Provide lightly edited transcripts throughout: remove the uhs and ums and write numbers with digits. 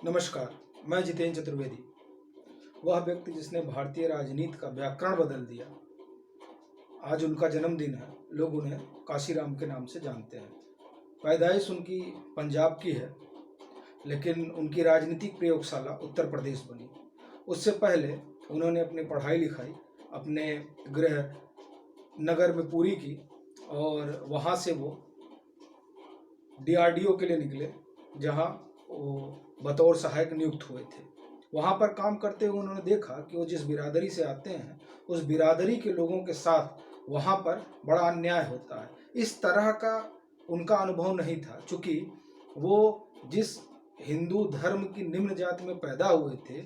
नमस्कार। मैं जितेंद्र चतुर्वेदी, वह व्यक्ति जिसने भारतीय राजनीति का व्याकरण बदल दिया। आज उनका जन्मदिन है। लोग उन्हें काशीराम के नाम से जानते हैं। पैदाइश उनकी पंजाब की है, लेकिन उनकी राजनीतिक प्रयोगशाला उत्तर प्रदेश बनी। उससे पहले उन्होंने अपनी पढ़ाई लिखाई अपने गृह नगर में पूरी की और वहाँ से वो DRDO के लिए निकले, जहाँ वो बतौर सहायक नियुक्त हुए थे। वहाँ पर काम करते हुए उन्होंने देखा कि वो जिस बिरादरी से आते हैं, उस बिरादरी के लोगों के साथ वहाँ पर बड़ा अन्याय होता है। इस तरह का उनका अनुभव नहीं था, चूँकि वो जिस हिंदू धर्म की निम्न जाति में पैदा हुए थे,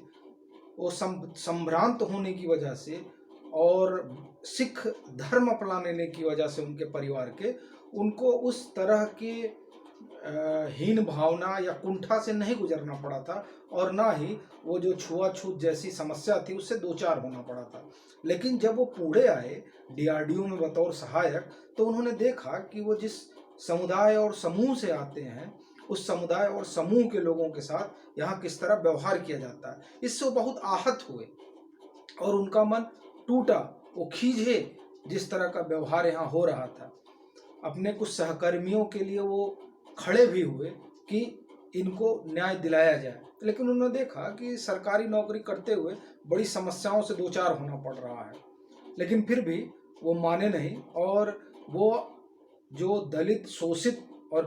वो संभ्रांत होने की वजह से और सिख धर्म अपना लेने की वजह से उनके परिवार के उनको उस तरह के हीन भावना या कुंठा से नहीं गुजरना पड़ा था, और ना ही वो जो छुआछूत जैसी समस्या थी उससे दो चार होना पड़ा था। लेकिन जब वो पुणे आए DRDO में बतौर सहायक, तो उन्होंने देखा कि वो जिस समुदाय और समूह से आते हैं, उस समुदाय और समूह के लोगों के साथ यहाँ किस तरह व्यवहार किया जाता है। इससे वो बहुत आहत हुए और उनका मन टूटा। वो खींचे जिस तरह का व्यवहार यहाँ हो रहा था। अपने कुछ सहकर्मियों के लिए वो खड़े भी हुए कि इनको न्याय दिलाया जाए, लेकिन उन्होंने देखा कि सरकारी नौकरी करते हुए बड़ी समस्याओं से दो चार होना पड़ रहा है। लेकिन फिर भी वो माने नहीं और वो जो दलित, शोषित और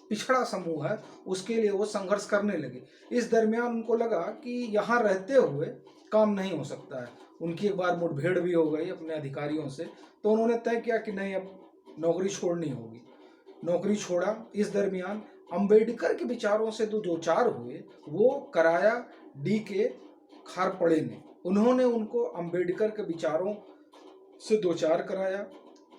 पिछड़ा समूह है, उसके लिए वो संघर्ष करने लगे। इस दरमियान उनको लगा कि यहाँ रहते हुए काम नहीं हो सकता है। उनकी एक बार मुठभेड़ भी हो गई अपने अधिकारियों से, तो उन्होंने तय किया कि नहीं, अब नौकरी छोड़नी होगी। नौकरी छोड़ा। इस दरमियान अंबेडकर के विचारों से दो चार हुए। वो कराया DK खारपड़े ने। उन्होंने उनको अंबेडकर के विचारों से दो चार कराया।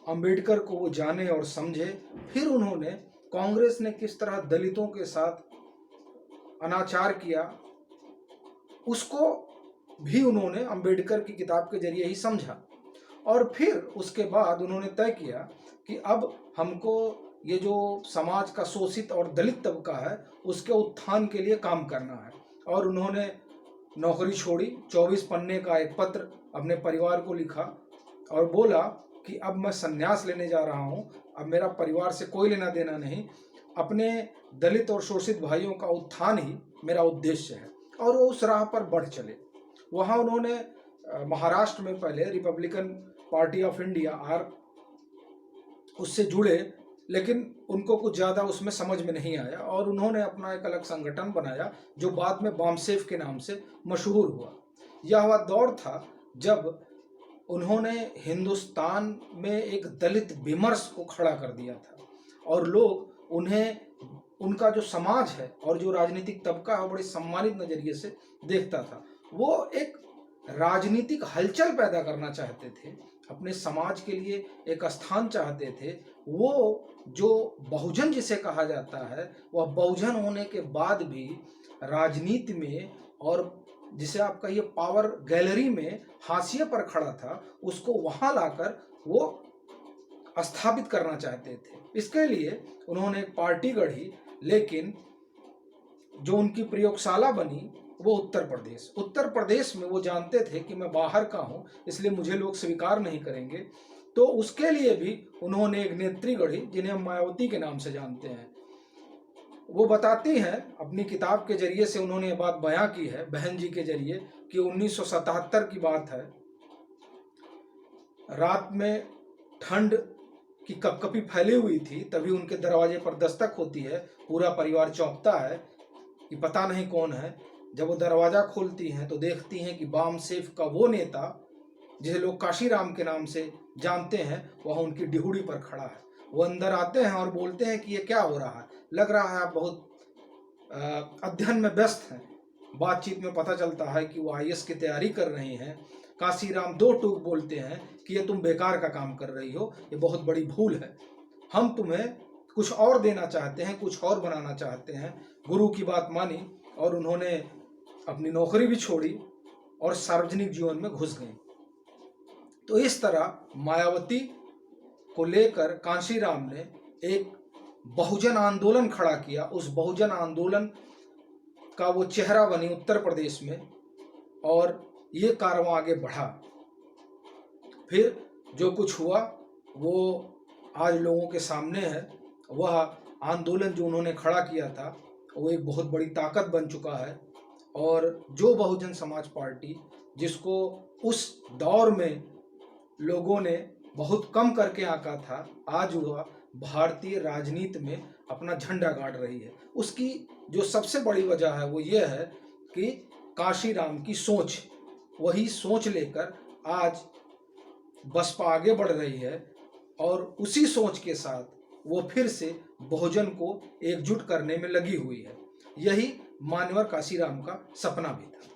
अंबेडकर को वो जाने और समझे। फिर उन्होंने कांग्रेस ने किस तरह दलितों के साथ अनाचार किया, उसको भी उन्होंने अंबेडकर की किताब के जरिए ही समझा। और फिर उसके बाद उन्होंने तय किया कि अब हमको ये जो समाज का शोषित और दलित तबका है, उसके उत्थान के लिए काम करना है। और उन्होंने नौकरी छोड़ी। 24 पन्ने का एक पत्र अपने परिवार को लिखा और बोला कि अब मैं संन्यास लेने जा रहा हूँ, अब मेरा परिवार से कोई लेना देना नहीं, अपने दलित और शोषित भाइयों का उत्थान ही मेरा उद्देश्य है। और वो उस राह पर बढ़ चले। वहाँ उन्होंने महाराष्ट्र में पहले रिपब्लिकन पार्टी ऑफ इंडिया उससे जुड़े, लेकिन उनको कुछ ज़्यादा उसमें समझ में नहीं आया और उन्होंने अपना एक अलग संगठन बनाया जो बाद में वामसेफ के नाम से मशहूर हुआ। यह वह दौर था जब उन्होंने हिंदुस्तान में एक दलित विमर्श को खड़ा कर दिया था और लोग उन्हें, उनका जो समाज है और जो राजनीतिक तबका है, बड़े सम्मानित नज़रिए से देखता था। वो एक राजनीतिक हलचल पैदा करना चाहते थे, अपने समाज के लिए एक स्थान चाहते थे। वो जो बहुजन जिसे कहा जाता है, वह बहुजन होने के बाद भी राजनीति में और जिसे आप कहिए पावर गैलरी में हाशिए पर खड़ा था, उसको वहाँ लाकर वो स्थापित करना चाहते थे। इसके लिए उन्होंने एक पार्टी गढ़ी, लेकिन जो उनकी प्रयोगशाला बनी वो उत्तर प्रदेश में वो जानते थे कि मैं बाहर का हूँ, इसलिए मुझे लोग स्वीकार नहीं करेंगे। तो उसके लिए भी उन्होंने एक नेत्री गढ़ी जिन्हें हम मायावती के नाम से जानते हैं। वो बताती हैं अपनी किताब के जरिए से, उन्होंने ये बात बयां की है बहन जी के जरिए कि 1977 की बात है। रात में ठंड की कपकपी फैली हुई थी, तभी उनके दरवाजे पर दस्तक होती है। पूरा परिवार चौंकता है कि पता नहीं कौन है। जब वो दरवाज़ा खोलती हैं तो देखती हैं कि वामसेफ का वो नेता जिसे लोग काशीराम के नाम से जानते हैं, वह उनकी डिहुड़ी पर खड़ा है। वो अंदर आते हैं और बोलते हैं कि ये क्या हो रहा है, लग रहा है आप बहुत अध्ययन में व्यस्त हैं। बातचीत में पता चलता है कि वो IAS की तैयारी कर रही हैं। काशीराम दो टूक बोलते हैं कि ये तुम बेकार का काम कर रही हो, ये बहुत बड़ी भूल है। हम तुम्हें कुछ और देना चाहते हैं, कुछ और बनाना चाहते हैं। गुरु की बात मानी और उन्होंने अपनी नौकरी भी छोड़ी और सार्वजनिक जीवन में घुस गई। तो इस तरह मायावती को लेकर कांशीराम ने एक बहुजन आंदोलन खड़ा किया। उस बहुजन आंदोलन का वो चेहरा बनी उत्तर प्रदेश में और ये कारवां आगे बढ़ा। फिर जो कुछ हुआ वो आज लोगों के सामने है। वह आंदोलन जो उन्होंने खड़ा किया था वो एक बहुत बड़ी ताकत बन चुका है। और जो बहुजन समाज पार्टी, जिसको उस दौर में लोगों ने बहुत कम करके आंका था, आज वह भारतीय राजनीति में अपना झंडा गाड़ रही है। उसकी जो सबसे बड़ी वजह है वो ये है कि काशीराम की सोच, वही सोच लेकर आज बसपा आगे बढ़ रही है और उसी सोच के साथ वो फिर से बहुजन को एकजुट करने में लगी हुई है। यही मान्यवर काशीराम का सपना भी था।